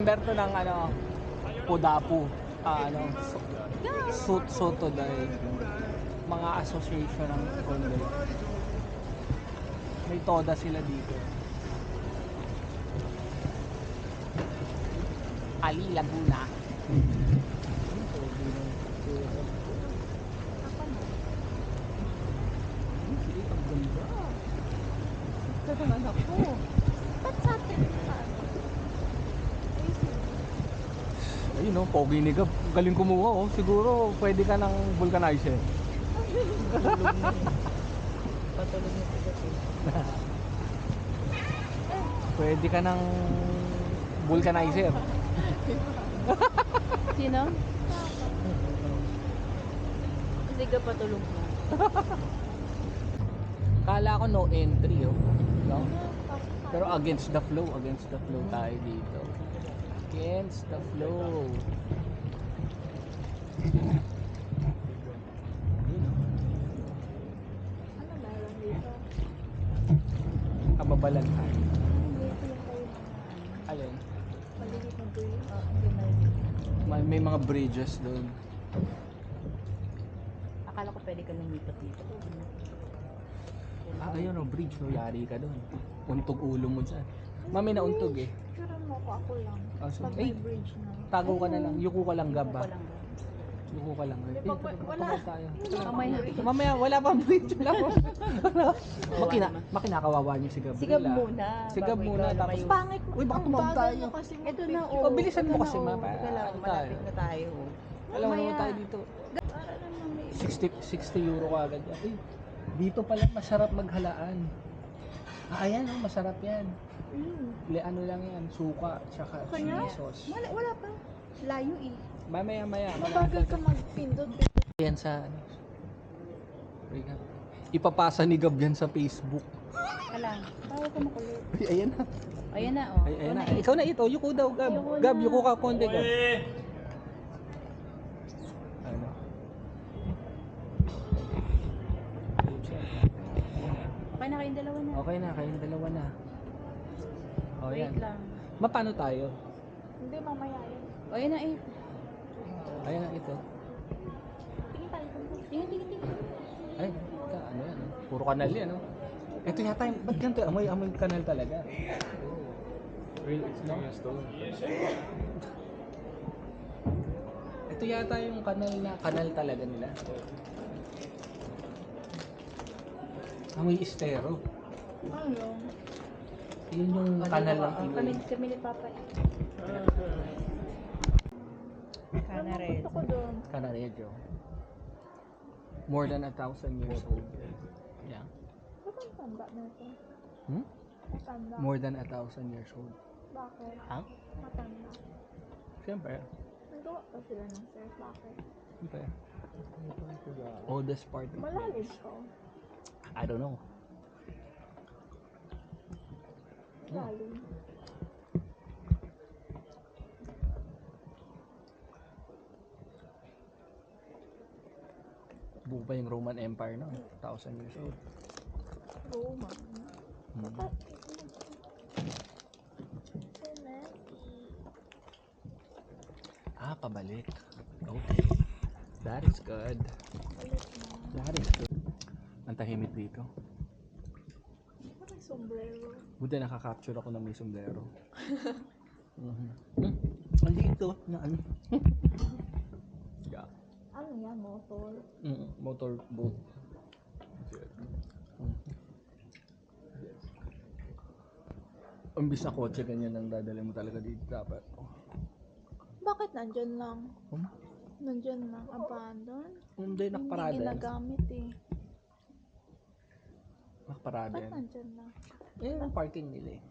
Member to ng Pudapu, Sotoday, mga association ng Conde. May toda sila dito. Ali Laguna. Ito ng anak ko. Ba't sa atin pa? Ayun no, pogi ni Gab. Galing kumuha oh. Siguro pwede ka ng vulcanizer. Patulog na sigat eh. Pwede ka ng vulcanizer. Sino? Hindi ka patulog na. Kala ko no entry oh. No? Pero against the flow tayo dito. Against the flow. Ano meron dito? Kababalan tayo. Dito yung kayo Alin? maliit na bridge. Hindi maliit. May mga bridges doon. Akala ko pwede ka lumipat dito. Ayun oh, bridge no. Yari ka doon. Untog ulo mo dyan. Mami na untog eh. Karan mo ko, ako lang. So, Pag may bridge na. tago ka na lang. Yuko ka lang Gab Yuko ba? ko lang. Yuko ka lang. Wala. Tayo. Mamaya. Mamaya wala pang bridge. Wala pa. Makinakawawa niyo si Gabriela. Sigab muna. Sigab bago muna. ikaw Tapos lumayo. pangit. Uy, baka tumawag tayo. Ito na Oh, bilisan mo kasi, ma. Teka lang, Ano malapit tayo? na tayo. Alam mo naman tayo dito. Para naman may 60 euro ka agad yan. Uy, dito pala masarap maghalaan. Ayan oh, masarap yan. Ano lang yan, suka, tsaka chili sauce. Wala pa. Layo eh. Maya. Mabagal ka magpindot. Yan sa ipapasa ni Gab yan sa Facebook. Wala. Tayo ka makulit. Uy, ayan na. Ayan na oh. Ayan na. Ikaw na ito, yuko daw Gab. Yuko na. Gab, yuko ka konti Gab. Ano? Okay na kayong dalawa na. Okay na, kayong dalawa na. Oh, Wait yan. lang. Paano tayo? Hindi, mamaya yan. O yan na eh. Ayan na ito. Tingin tayo. Tingin. Ay, ano yan? Puro kanal yan, no? Ito yata yung, ba't ganito? Amoy kanal talaga. Real experience to. Ito yata yung kanal talaga nila. Amoy estero. Ano? Yun yung kanal ng Pinoy. Kami ni Papa. Canared. Gusto ko doon. Canarejo. More than 1,000 years old. Yeah. Ba't ang tanda na ito? Matanda. More than 1,000 years old. Bakit? Ha? Matanda. Siyempre. Nagawa pa sila ng stairs. Bakit? Siyempre. Oldest part of Malalim village. ko. I don't know. Lalim. Buo pa yung Roman Empire na. 1,000 years old. Roma. Pabalik. Okay. That is good. That is good. Ang tahimik dito. May sombrero. Buti nakaka-capture ako ng may sombrero. Andito na ano. Yeah. Ano yan? Motor? Motor boat. Imbis na kotse, ganyan ang dadali mo talaga dito dapat. Bakit nandyan lang? Hmm? Nandyan lang. Abandon? Hindi, nakaparada Hindi yan. ginagamit eh. Nakaparada Ba't yan. nandyan lang? Yan ang parking nila eh.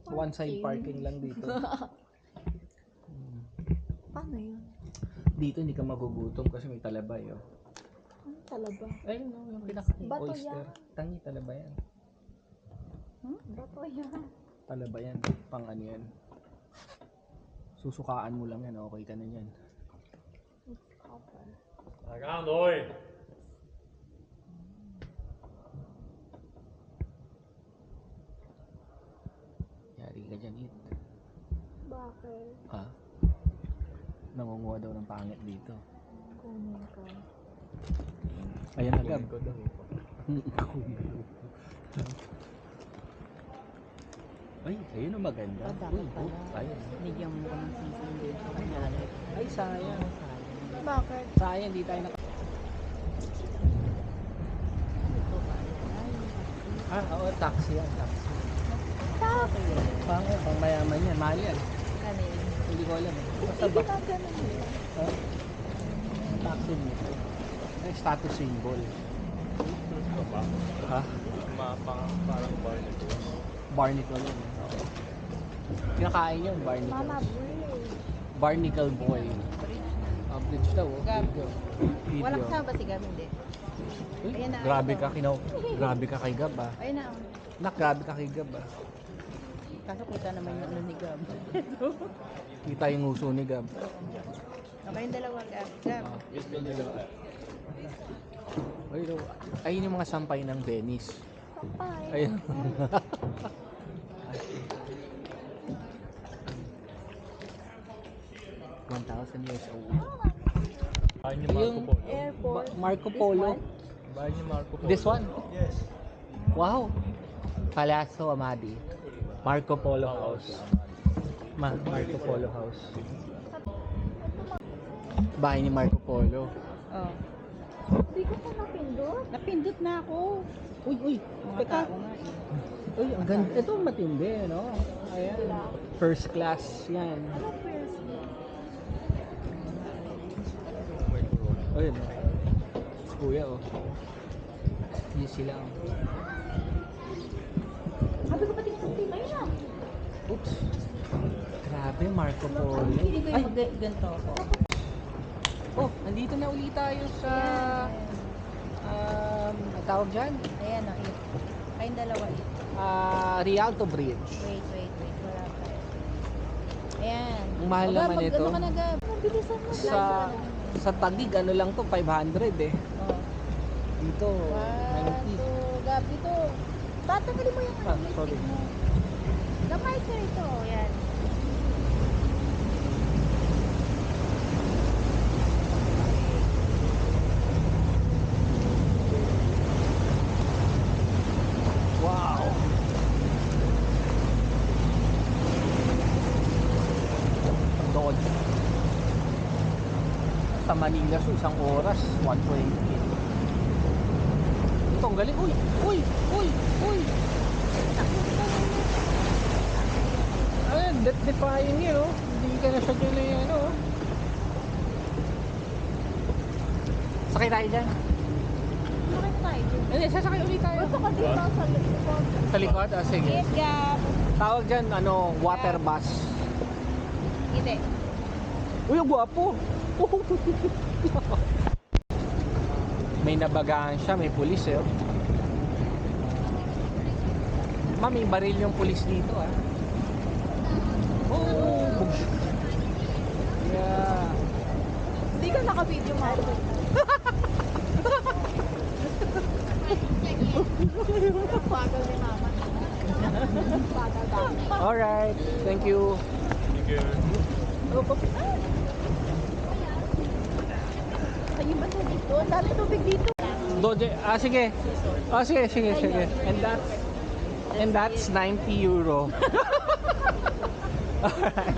One side parking lang dito. Paano yun? Dito hindi ka magugutom kasi may talabay oh. Ano talaba? Ayun no, yung pinaka Bato oyster. yan. Tangi talaba yan. Bato yan. Talaba yan. Pang ano yan. Susukaan mo lang yan. Okay ka na yan. Agang doy. Yari ka dyan, It. Bakit? Ha? Nangunguha daw ng pangit dito. Kunin ko. Ayan na Gab. Ay, ayun ang maganda. Dapat pala. Ayun. Bigyan mo ko ng sisig din sa kanya. Ay, sayang. Bakit? Sayang, di tayo Ito ba? Ay, Oo, taxi yan, taxi. taxi. Pang mayaman yan, mahal yan. Kanin. Hindi ko alam. Basta Hindi ba? na ganun yun. Ha? Taxi dito. Ay, status symbol. Ha? Parang barnacle. Barnacle yun. Kinakain yun, barnacle. Mama, breathe. Barnacle boy. Bridge daw, oh. Gab. Video. Walang kasama ba si Gab? Hindi. Uy, Ayan na, grabe ito. ka, grabe ka kay Gab, ah. Ayun na. Nak, grabe ka kay Gab, ah. Kaso kita naman yung ano ni Gab. Kita yung uso ni Gab. Okay yung dalawa, Gab. Gab. Ayun yung mga sampay ng Venice. Kapay. Ayun. $1,000 old. Bahay ni Marco Polo. Airport. Marco Polo. Bahay ni Marco Polo. This one? Yes. Wow. Palazzo Amadi. Marco Polo House. Marco Polo House. Bahay ni Marco Polo. Oh. Hindi ko pa napindot. Napindot na ako. Uy. Mga tao nga eh. Uy, ang ganda. Ito matindi, no? Ayan. First class yan. Ano first? Ayun. Kuya, oh. Yun sila, oh. Sabi ko pati sa timay na. Oops. Grabe, Marco Polo. Hindi ko Ay, yung ganito ako. oh, nandito na ulit tayo sa... ang tawag dyan? Ayan o, it. Kayong dalawa it. Rialto Bridge. Wait. Wala pa. Ayan. Ang mahal naman ito. Ano ka na, Gab? Mabilisan mo. Sa Taguig, ano lang to, 500 eh. Oh. Dito, 1, 2, Gab, dito. Tatanggalin mo yung sorry. lipstick mo. Gamay ka rito. Ayan. Wow! Doon. Sa Manila, so isang oras, 120. Ito, ang galing. Uy! Ayun, defying yun, oh. Hindi ka na siya dyan na yan, oh. Sakay tayo dyan. Bakit tayo dito? Hindi, sasakay ulit tayo. Gusto ko dito sa likod. Sa likod? Ah, sige. Yes, Gab. Tawag dyan, water bus. Hindi. Uy, ang gwapo! May nabagahan siya, may pulis eh. Ma'am, may baril yung pulis dito ah. Oh! Yeah. Hindi ka naka-video, Marco. Bagal ni Mama. Bagal daw. Alright, thank you. Thank you. Ayun ba tubig doon? Dami tubig dito. Doje, sige. Sige. And that's 90 euro. Alright.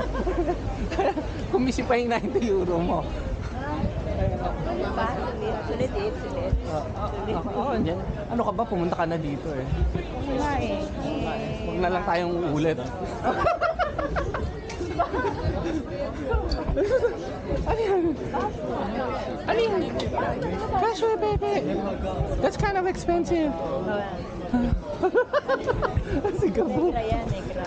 Kumisi pa yung 90 euro mo. Ano ba? Sulit. Andyan. Ano ka ba? Pumunta ka na dito eh. Oo nga eh. Huwag na lang tayong uulit. Ano yan? Casual, baby. That's kind of expensive. Sige po. Negra yan, negra.